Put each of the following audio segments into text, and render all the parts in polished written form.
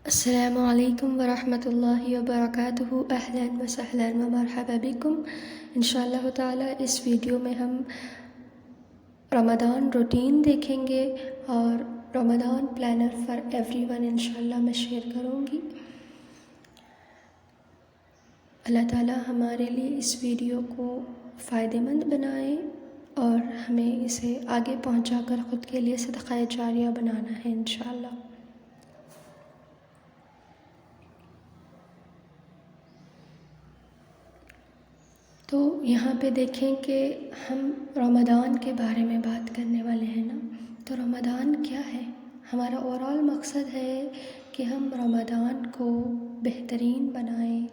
السلام علیکم ورحمۃ اللہ وبرکاتہ۔ اہلا وسہلا ومرحبا بکم۔ انشاءاللہ تعالی اس ویڈیو میں ہم رمضان روٹین دیکھیں گے اور رمضان پلانر فار ایوری ون انشاءاللہ میں شیئر کروں گی۔ اللہ تعالی ہمارے لیے اس ویڈیو کو فائدہ مند بنائے اور ہمیں اسے آگے پہنچا کر خود کے لیے صدقہ جاریہ بنانا ہے انشاءاللہ۔ تو یہاں پہ دیکھیں کہ ہم رمضان کے بارے میں بات کرنے والے ہیں نا، تو رمضان کیا ہے؟ ہمارا اوورآل مقصد ہے کہ ہم رمضان کو بہترین بنائیں،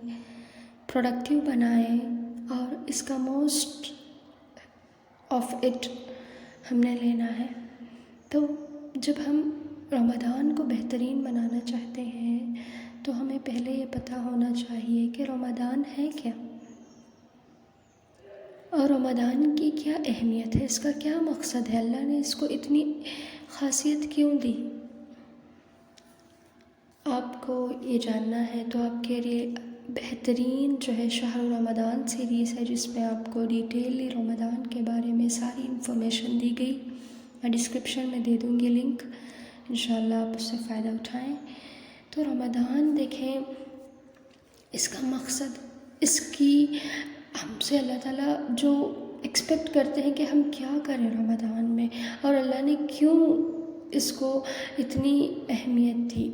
پروڈکٹیو بنائیں، اور اس کا موسٹ آف اٹ ہم نے لینا ہے۔ تو جب ہم رمضان کو بہترین بنانا چاہتے ہیں تو ہمیں پہلے یہ پتہ ہونا چاہیے کہ رمضان ہے کیا، اور رمضان کی کیا اہمیت ہے، اس کا کیا مقصد ہے، اللہ نے اس کو اتنی خاصیت کیوں دی۔ آپ کو یہ جاننا ہے تو آپ کے لیے بہترین جو ہے شہر رمضان سیریز ہے، جس میں آپ کو ڈیٹیلی رمضان کے بارے میں ساری انفارمیشن دی گئی۔ میں ڈسکرپشن میں دے دوں گی لنک، انشاءاللہ آپ اس سے فائدہ اٹھائیں۔ تو رمضان دیکھیں، اس کا مقصد، اس کی ہم سے اللہ تعالیٰ جو ایکسپیکٹ کرتے ہیں کہ ہم کیا کریں رمضان میں، اور اللہ نے کیوں اس کو اتنی اہمیت دی۔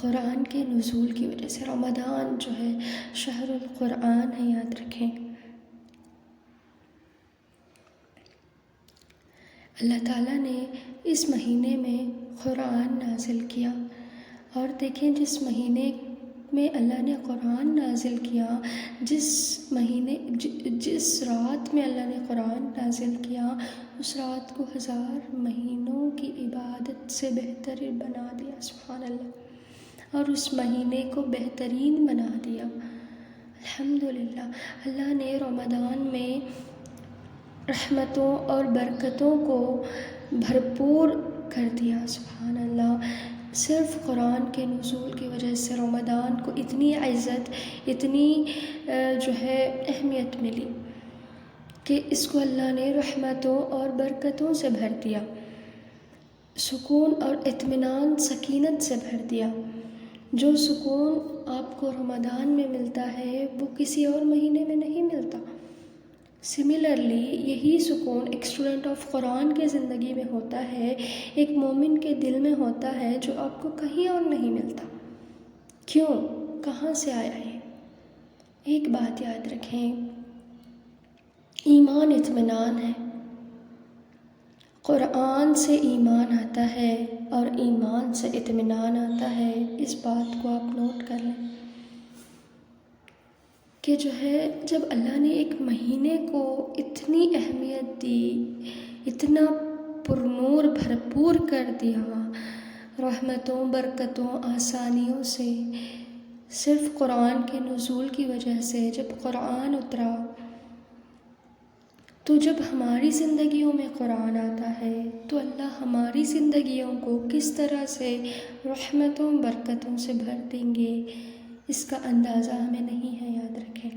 قرآن کے نزول کی وجہ سے رمضان جو ہے شہر القرآن ہے، یاد رکھیں۔ اللہ تعالیٰ نے اس مہینے میں قرآن نازل کیا، اور دیکھیں جس مہینے میں اللہ نے قرآن نازل کیا، جس رات میں اللہ نے قرآن نازل کیا، اس رات کو 1000 مہینوں کی عبادت سے بہتر بنا دیا، سبحان اللہ، اور اس مہینے کو بہترین بنا دیا۔ الحمدللہ، اللہ نے رمضان میں رحمتوں اور برکتوں کو بھرپور کر دیا، سبحان اللہ۔ صرف قرآن کے نزول کی وجہ سے رمضان کو اتنی عزت، اتنی جو ہے اہمیت ملی کہ اس کو اللہ نے رحمتوں اور برکتوں سے بھر دیا، سکون اور اطمینان، سکینت سے بھر دیا۔ جو سکون آپ کو رمضان میں ملتا ہے وہ کسی اور مہینے میں نہیں ملتا۔ سملرلی یہی سکون ایک اسٹوڈنٹ آف قرآن کے زندگی میں ہوتا ہے، ایک مومن کے دل میں ہوتا ہے، جو آپ کو کہیں اور نہیں ملتا۔ کیوں؟ کہاں سے آیا ہے؟ ایک بات یاد رکھیں، ایمان اطمینان ہے۔ قرآن سے ایمان آتا ہے اور ایمان سے اطمینان آتا ہے۔ اس بات کو آپ نوٹ کر لیں کہ جو ہے جب اللہ نے ایک مہینے کو اتنی اہمیت دی، اتنا پرنور بھرپور کر دیا رحمتوں، برکتوں، آسانیوں سے، صرف قرآن کے نزول کی وجہ سے، جب قرآن اترا، تو جب ہماری زندگیوں میں قرآن آتا ہے تو اللہ ہماری زندگیوں کو کس طرح سے رحمتوں، برکتوں سے بھر دیں گے، اس کا اندازہ ہمیں نہیں ہے، یاد رکھیں۔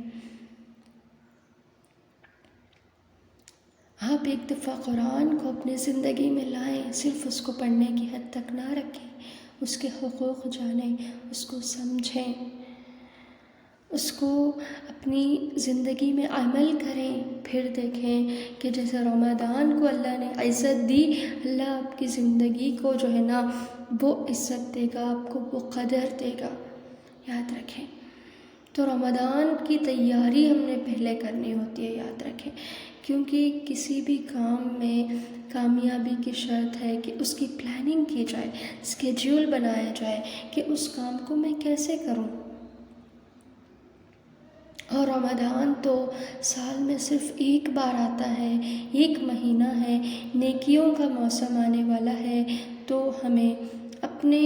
آپ ایک دفعہ قرآن کو اپنی زندگی میں لائیں، صرف اس کو پڑھنے کی حد تک نہ رکھیں، اس کے حقوق جانیں، اس کو سمجھیں، اس کو اپنی زندگی میں عمل کریں، پھر دیکھیں کہ جیسے رمضان کو اللہ نے عزت دی، اللہ آپ کی زندگی کو جو ہے نا وہ عزت دے گا، آپ کو وہ قدر دے گا، یاد رکھیں۔ تو رمضان کی تیاری ہم نے پہلے کرنی ہوتی ہے، یاد رکھیں، کیونکہ کسی بھی کام میں کامیابی کی شرط ہے کہ اس کی پلاننگ کی جائے، اسکیڈول بنایا جائے کہ اس کام کو میں کیسے کروں۔ اور رمضان تو سال میں صرف ایک بار آتا ہے، ایک مہینہ ہے، نیکیوں کا موسم آنے والا ہے، تو ہمیں اپنے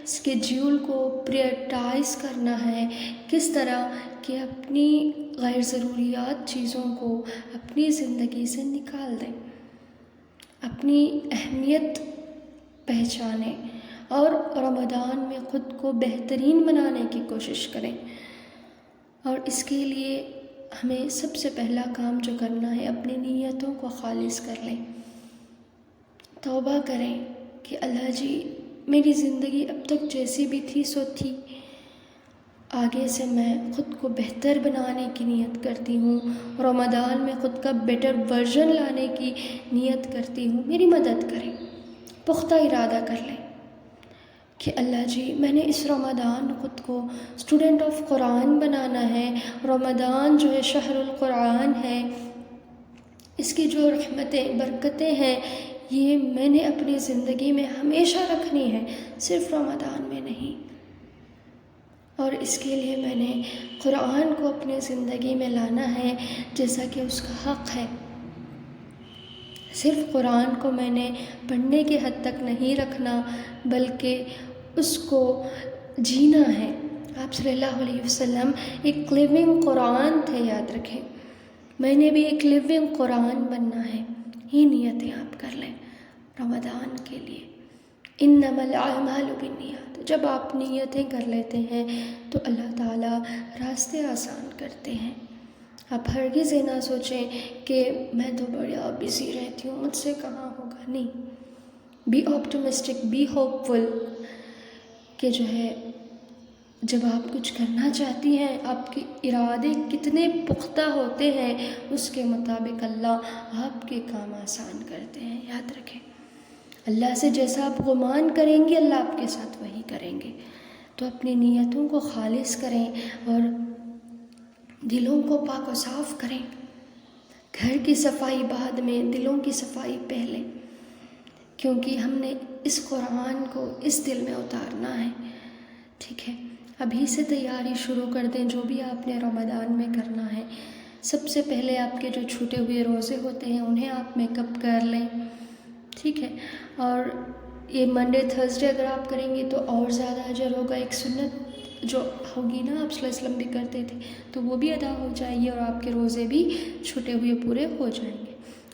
اسکیڈول کو پریورٹائز کرنا ہے، کس طرح کہ اپنی غیر ضروریات چیزوں کو اپنی زندگی سے نکال دیں، اپنی اہمیت پہچانیں، اور رمضان میں خود کو بہترین بنانے کی کوشش کریں۔ اور اس کے لیے ہمیں سب سے پہلا کام جو کرنا ہے، اپنی نیتوں کو خالص کر لیں، توبہ کریں کہ اللہ جی میری زندگی اب تک جیسی بھی تھی سو تھی، آگے سے میں خود کو بہتر بنانے کی نیت کرتی ہوں، رمضان میں خود کا بیٹر ورژن لانے کی نیت کرتی ہوں، میری مدد کریں۔ پختہ ارادہ کر لیں کہ اللہ جی میں نے اس رمضان خود کو اسٹوڈنٹ آف قرآن بنانا ہے، رمضان جو ہے شہر القرآن ہے، اس کی جو رحمتیں برکتیں ہیں یہ میں نے اپنی زندگی میں ہمیشہ رکھنی ہے، صرف رمضان میں نہیں۔ اور اس کے لیے میں نے قرآن کو اپنی زندگی میں لانا ہے جیسا کہ اس کا حق ہے۔ صرف قرآن کو میں نے پڑھنے کے حد تک نہیں رکھنا بلکہ اس کو جینا ہے۔ آپ صلی اللہ علیہ وسلم ایک لیونگ قرآن تھے، یاد رکھیں، میں نے بھی ایک لیونگ قرآن بننا ہے۔ یہ نیتیں آپ کر لیں رمضان کے لیے۔ انما الاعمال بالنیات، جب آپ نیتیں کر لیتے ہیں تو اللہ تعالیٰ راستے آسان کرتے ہیں۔ آپ ہرگز یہ نہ سوچیں کہ میں تو بڑا بزی رہتی ہوں، مجھ سے کہاں ہوگا، نہیں، بی آپٹمسٹک، بی ہوپ فل کہ جو ہے جب آپ کچھ کرنا چاہتی ہیں، آپ کے ارادے کتنے پختہ ہوتے ہیں اس کے مطابق اللہ آپ کے کام آسان کرتے ہیں، یاد رکھیں۔ اللہ سے جیسا آپ گمان کریں گے اللہ آپ کے ساتھ وہی کریں گے۔ تو اپنی نیتوں کو خالص کریں اور دلوں کو پاک و صاف کریں۔ گھر کی صفائی بعد میں، دلوں کی صفائی پہلے، کیونکہ ہم نے اس قرآن کو اس دل میں اتارنا ہے، ٹھیک ہے۔ ابھی سے تیاری شروع کر دیں، جو بھی آپ نے رمضان میں کرنا ہے۔ سب سے پہلے آپ کے جو چھوٹے ہوئے روزے ہوتے ہیں انہیں آپ میک اپ کر لیں، ٹھیک ہے۔ اور یہ منڈے تھرسڈے اگر آپ کریں گے تو اور زیادہ اجر ہوگا۔ ایک سنت جو ہوگی نا، آپ صلی اللہ علیہ وسلم بھی کرتے تھے، تو وہ بھی ادا ہو جائے گی اور آپ کے روزے بھی چھوٹے ہوئے پورے ہو جائیں گے۔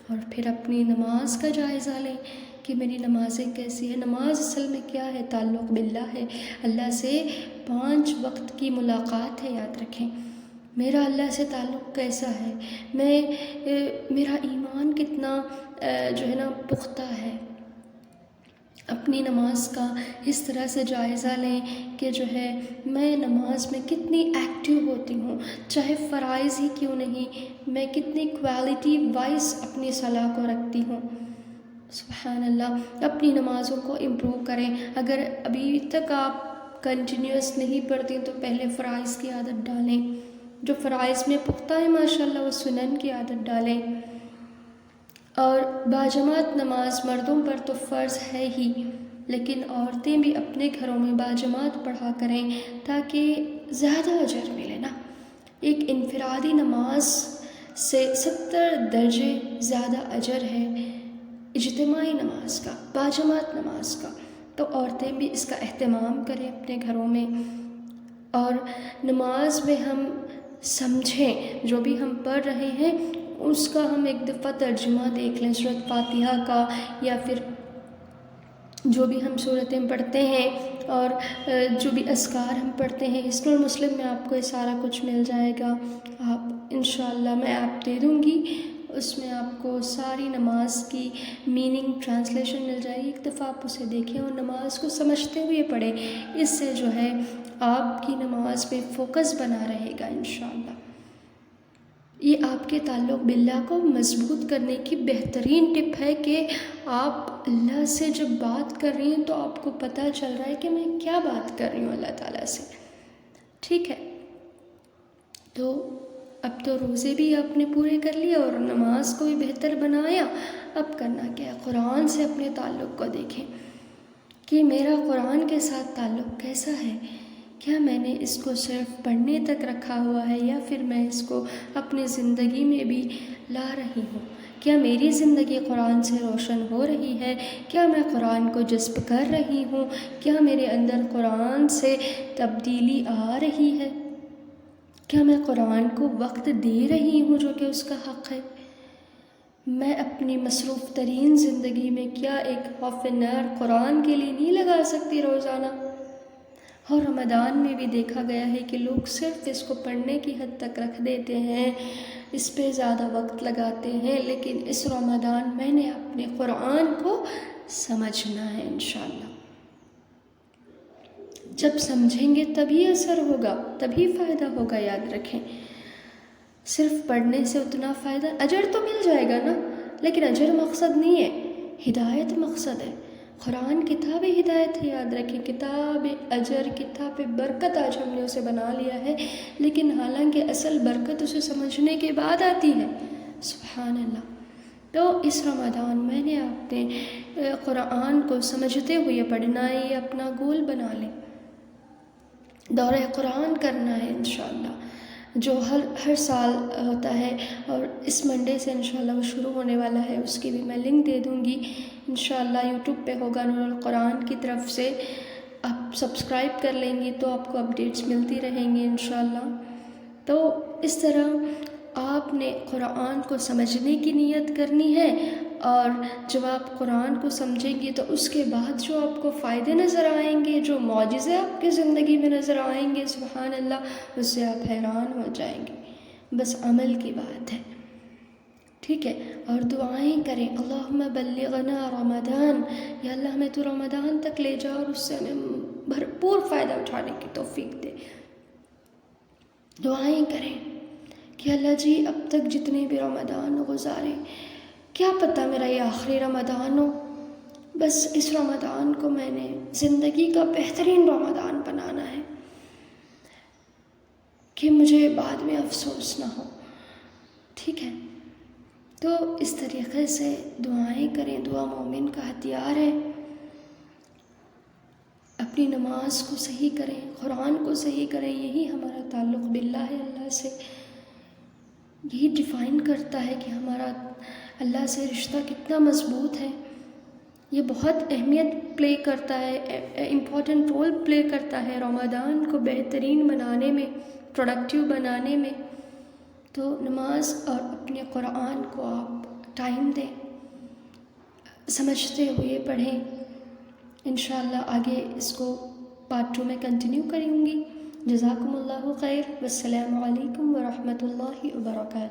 اور پھر اپنی نماز کا جائزہ لیں کہ میری نمازیں کیسی ہیں۔ نماز اصل میں کیا ہے؟ تعلق باللہ ہے، اللہ سے 5 وقت کی ملاقات ہے، یاد رکھیں۔ میرا اللہ سے تعلق کیسا ہے، میرا ایمان کتنا جو ہے نا پختہ ہے۔ اپنی نماز کا اس طرح سے جائزہ لیں کہ جو ہے میں نماز میں کتنی ایکٹیو ہوتی ہوں، چاہے فرائض ہی کیوں نہیں، میں کتنی کوالٹی وائز اپنی صلاح کو رکھتی ہوں۔ سبحان اللہ، اپنی نمازوں کو امپروو کریں۔ اگر ابھی تک آپ کنٹینیوس نہیں پڑھتی تو پہلے فرائض کی عادت ڈالیں، جو فرائض میں پختہ ہے ماشاءاللہ وہ سنن کی عادت ڈالیں۔ اور باجماعت نماز مردوں پر تو فرض ہے ہی، لیکن عورتیں بھی اپنے گھروں میں باجماعت پڑھا کریں تاکہ زیادہ اجر ملے نا۔ ایک انفرادی نماز سے 70 درجے زیادہ اجر ہے اجتماعی نماز کا، باجماعت نماز کا۔ تو عورتیں بھی اس کا اہتمام کریں اپنے گھروں میں، اور نماز میں ہم سمجھیں جو بھی ہم پڑھ رہے ہیں اس کا ہم ایک دفعہ ترجمہ دیکھ لیں، سورۃ فاتحہ کا، یا پھر جو بھی ہم سورتیں پڑھتے ہیں اور جو بھی اذکار ہم پڑھتے ہیں۔ حصن المسلم میں آپ کو یہ سارا کچھ مل جائے گا، آپ انشاءاللہ میں ایپ دے دوں گی، اس میں آپ کو ساری نماز کی میننگ ٹرانسلیشن مل جائے گی۔ ایک دفعہ آپ اسے دیکھیں اور نماز کو سمجھتے ہوئے پڑھیں، اس سے جو ہے آپ کی نماز پہ فوکس بنا رہے گا انشاءاللہ۔ یہ آپ کے تعلق باللہ کو مضبوط کرنے کی بہترین ٹپ ہے کہ آپ اللہ سے جب بات کر رہی ہیں تو آپ کو پتہ چل رہا ہے کہ میں کیا بات کر رہی ہوں اللہ تعالیٰ سے، ٹھیک ہے۔ تو اب تو روزے بھی آپ نے پورے کر لیے اور نماز کو بھی بہتر بنایا، اب کرنا کیا ہے؟ قرآن سے اپنے تعلق کو دیکھیں کہ میرا قرآن کے ساتھ تعلق کیسا ہے، کیا میں نے اس کو صرف پڑھنے تک رکھا ہوا ہے یا پھر میں اس کو اپنی زندگی میں بھی لا رہی ہوں؟ کیا میری زندگی قرآن سے روشن ہو رہی ہے؟ کیا میں قرآن کو جذب کر رہی ہوں؟ کیا میرے اندر قرآن سے تبدیلی آ رہی ہے؟ کیا میں قرآن کو وقت دے رہی ہوں جو کہ اس کا حق ہے؟ میں اپنی مصروف ترین زندگی میں کیا ایک ہاف این آور قرآن کے لیے نہیں لگا سکتی روزانہ؟ اور رمضان میں بھی دیکھا گیا ہے کہ لوگ صرف اس کو پڑھنے کی حد تک رکھ دیتے ہیں، اس پہ زیادہ وقت لگاتے ہیں، لیکن اس رمضان میں نے اپنے قرآن کو سمجھنا ہے انشاءاللہ۔ جب سمجھیں گے تبھی اثر ہوگا، تبھی فائدہ ہوگا، یاد رکھیں۔ صرف پڑھنے سے اتنا فائدہ، اجر تو مل جائے گا نا، لیکن اجر مقصد نہیں ہے، ہدایت مقصد ہے۔ قرآن کتاب ہدایت ہے، یاد رکھیں، کتاب اجر، کتاب برکت آج ہم نے اسے بنا لیا ہے، لیکن حالانکہ اصل برکت اسے سمجھنے کے بعد آتی ہے۔ سبحان اللہ۔ تو اس رمضان میں نے اپنے قرآن کو سمجھتے ہوئے پڑھنا ہے، یہ اپنا گول بنا لیں، دورہ قرآن کرنا ہے انشاءاللہ، جو ہر سال ہوتا ہے، اور اس منڈے سے انشاءاللہ وہ شروع ہونے والا ہے، اس کی بھی میں لنک دے دوں گی انشاءاللہ، یوٹیوب پہ ہوگا نور القرآن کی طرف سے، آپ سبسکرائب کر لیں گی تو آپ کو اپڈیٹس ملتی رہیں گی انشاءاللہ۔ تو اس طرح آپ نے قرآن کو سمجھنے کی نیت کرنی ہے، اور جب آپ قرآن کو سمجھیں گے تو اس کے بعد جو آپ کو فائدے نظر آئیں گے، جو معجزے آپ کی زندگی میں نظر آئیں گے، سبحان اللہ، اس سے آپ حیران ہو جائیں گے۔ بس عمل کی بات ہے، ٹھیک ہے؟ اور دعائیں کریں، اللہم بلغنا رمضان، یا اللہ ہمیں تو رمضان تک لے جا اور اس سے ہمیں بھرپور فائدہ اٹھانے کی توفیق دے۔ دعائیں کریں کہ اللہ جی اب تک جتنے بھی رمضان گزارے، کیا پتہ میرا یہ آخری رمضان ہو، بس اس رمضان کو میں نے زندگی کا بہترین رمضان بنانا ہے کہ مجھے بعد میں افسوس نہ ہو، ٹھیک ہے؟ تو اس طریقے سے دعائیں کریں، دعا مومن کا ہتھیار ہے۔ اپنی نماز کو صحیح کریں، قرآن کو صحیح کریں، یہی ہمارا تعلق باللہ ہے، اللہ سے، یہی ڈیفائن کرتا ہے کہ ہمارا اللہ سے رشتہ کتنا مضبوط ہے۔ یہ بہت اہمیت پلے کرتا ہے، امپورٹنٹ رول پلے کرتا ہے رمضان کو بہترین بنانے میں، پروڈکٹیو بنانے میں۔ تو نماز اور اپنے قرآن کو آپ ٹائم دیں، سمجھتے ہوئے پڑھیں۔ انشاءاللہ آگے اس کو پارٹ 2 میں کنٹینیو کروں گی۔ جزاکم اللہ خیر، والسلام علیکم ورحمۃ اللہ وبرکاتہ۔